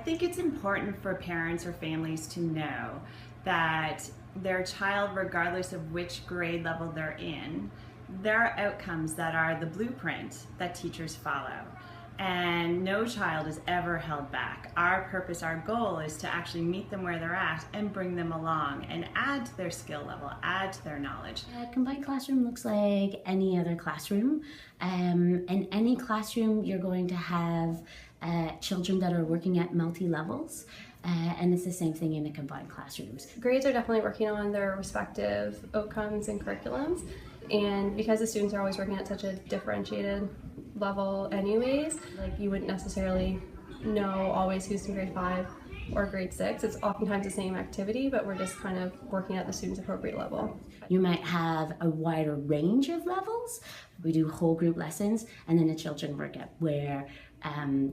think it's important for parents or families to know that their child, regardless of which grade level they're in, there are outcomes that are the blueprint that teachers follow. And no child is ever held back. Our purpose, our goal is to actually meet them where they're at and bring them along and add to their skill level, add to their knowledge. A combined classroom looks like any other classroom. In any classroom, you're going to have children that are working at multi-levels. And it's the same thing in the combined classrooms. Grades are definitely working on their respective outcomes and curriculums. And because the students are always working at such a differentiated level anyways, like you wouldn't necessarily know always who's in grade 5 or grade 6. It's oftentimes the same activity, but we're just kind of working at the student's appropriate level. You might have a wider range of levels. We do whole group lessons, and then the children work at where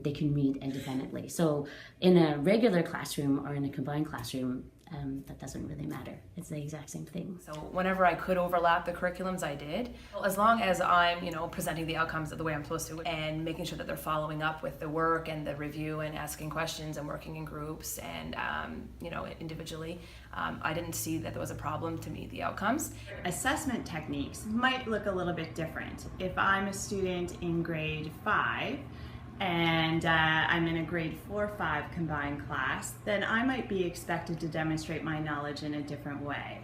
they can read independently. So in a regular classroom or in a combined classroom, that doesn't really matter. It's the exact same thing. So whenever I could overlap the curriculums, I did. As long as I'm, presenting the outcomes the way I'm supposed to and making sure that they're following up with the work and the review and asking questions and working in groups and, individually, I didn't see that there was a problem to meet the outcomes. Assessment techniques might look a little bit different. If I'm a student in grade 5, and I'm in a grade 4-5 combined class, then I might be expected to demonstrate my knowledge in a different way.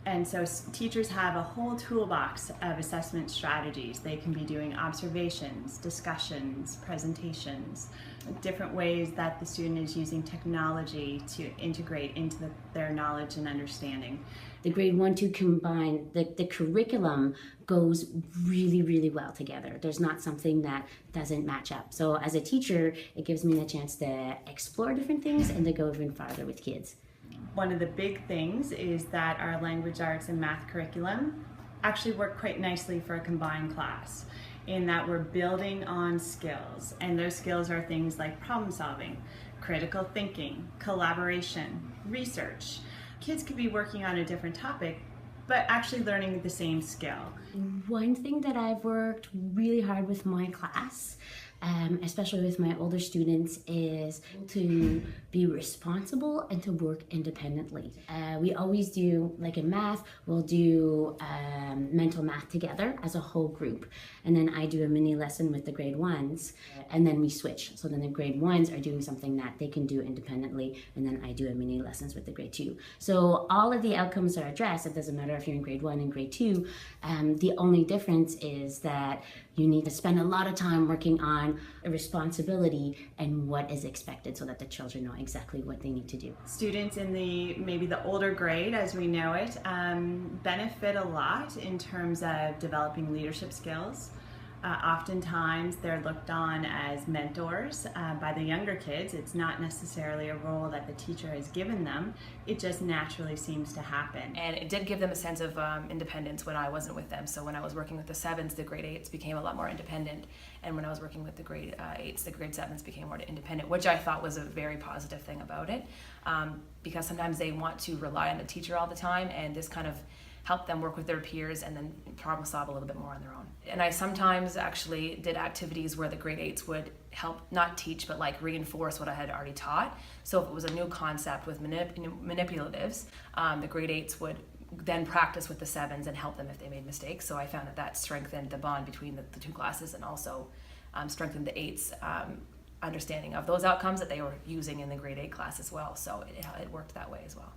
And so teachers have a whole toolbox of assessment strategies. They can be doing observations, discussions, presentations, different ways that the student is using technology to integrate into their knowledge and understanding. The grade 1-2 combined, the curriculum goes really, really well together. There's not something that doesn't match up. So as a teacher, it gives me the chance to explore different things and to go even farther with kids. One of the big things is that our language arts and math curriculum actually work quite nicely for a combined class, in that we're building on skills, and those skills are things like problem solving, critical thinking, collaboration, research. Kids could be working on a different topic, but actually learning the same skill. One thing that I've worked really hard with my class, especially with my older students, is to be responsible and to work independently. We always do, like in math, we'll do mental math together as a whole group. And then I do a mini lesson with the grade 1s, and then we switch. So then the grade 1s are doing something that they can do independently, and then I do a mini lessons with the grade 2. So all of the outcomes are addressed. It doesn't matter if you're in grade 1 and grade 2. The only difference is that you need to spend a lot of time working on a responsibility and what is expected so that the children know exactly what they need to do. Students in maybe the older grade, as we know it, benefit a lot in terms of developing leadership skills. Oftentimes they're looked on as mentors by the younger kids. It's not necessarily a role that the teacher has given them. It just naturally seems to happen. And it did give them a sense of independence when I wasn't with them. So when I was working with the 7s, the grade 8s became a lot more independent. And when I was working with the grade 8s, the grade 7s became more independent, which I thought was a very positive thing about it. Because sometimes they want to rely on the teacher all the time, and this kind of help them work with their peers and then problem solve a little bit more on their own. And I sometimes actually did activities where the grade 8s would help not teach, but like reinforce what I had already taught. So if it was a new concept with manipulatives, the grade 8s would then practice with the 7s and help them if they made mistakes. So I found that strengthened the bond between the two classes, and also strengthened the 8s' understanding of those outcomes that they were using in the grade 8 class as well. So it worked that way as well.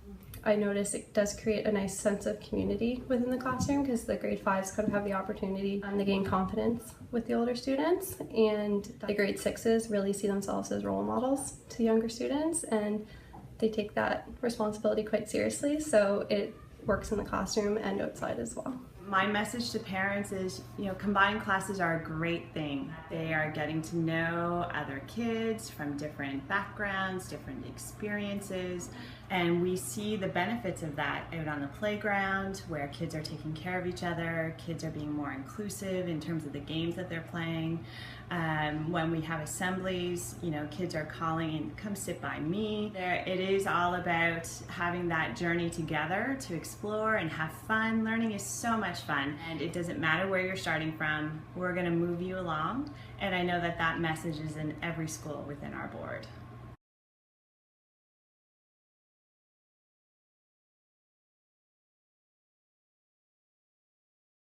I noticed it does create a nice sense of community within the classroom, because the grade 5s kind of have the opportunity to gain confidence with the older students, and the grade 6s really see themselves as role models to younger students, and they take that responsibility quite seriously. So it works in the classroom and outside as well. My message to parents is, combined classes are a great thing. They are getting to know other kids from different backgrounds, different experiences, and we see the benefits of that out on the playground, where kids are taking care of each other, kids are being more inclusive in terms of the games that they're playing. When we have assemblies, kids are calling and come sit by me. It is all about having that journey together to explore and have fun. Learning is so much fun, and it doesn't matter where you're starting from. We're going to move you along, and I know that message is in every school within our board.